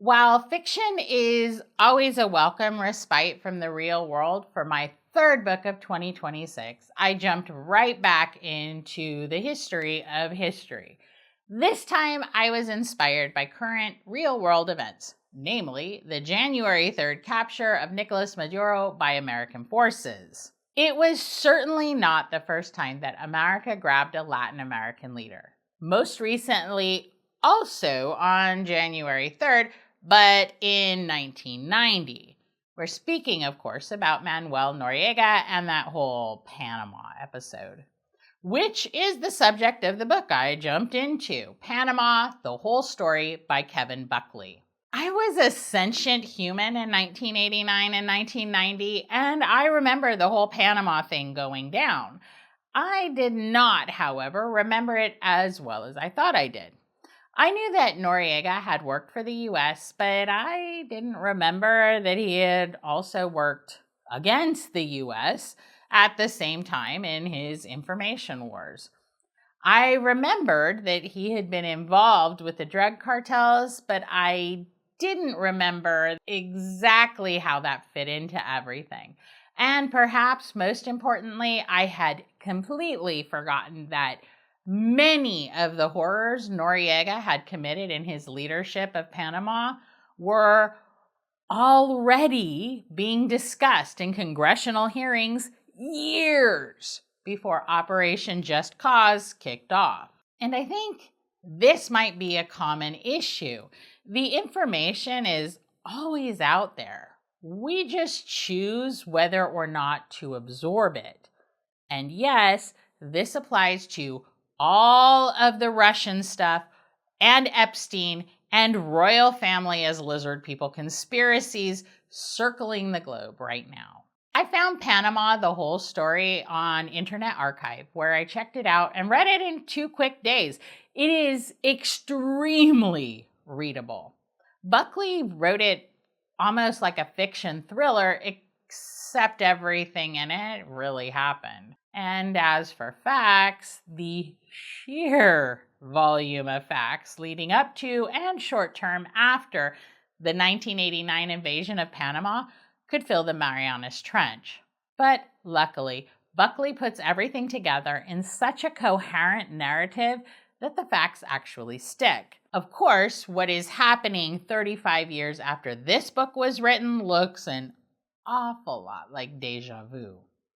While fiction is always a welcome respite from the real world, for my third book of 2026, I jumped right back into the history of history. This time, I was inspired by current real-world events, namely the January 3rd capture of Nicolas Maduro by American forces. It was certainly not the first time that America grabbed a Latin American leader. Most recently, also on January 3rd, but in 1990. We're speaking, of course, about Manuel Noriega and that whole Panama episode, which is the subject of the book I jumped into, Panama, The Whole Story by Kevin Buckley. I was a sentient human in 1989 and 1990, and I remember the whole Panama thing going down. I did not, however, remember it as well as I thought I did. I knew that Noriega had worked for the U.S., but I didn't remember that he had also worked against the U.S. at the same time in his information wars. I remembered that he had been involved with the drug cartels, but I didn't remember exactly how that fit into everything. And perhaps most importantly, I had completely forgotten that many of the horrors Noriega had committed in his leadership of Panama were already being discussed in congressional hearings years before Operation Just Cause kicked off. And I think this might be a common issue. The information is always out there. We just choose whether or not to absorb it. And yes, this applies to all of the Russian stuff and Epstein and royal family as lizard people conspiracies circling the globe right now. I found Panama, The Whole Story on Internet Archive, where I checked it out and read it in 2 quick days. It is extremely readable. Buckley wrote it almost like a fiction thriller, except everything in it really happened. And as for facts, the sheer volume of facts leading up to and short term after the 1989 invasion of Panama could fill the Marianas Trench. But luckily, Buckley puts everything together in such a coherent narrative that the facts actually stick. Of course, what is happening 35 years after this book was written looks an awful lot like Deja Vu.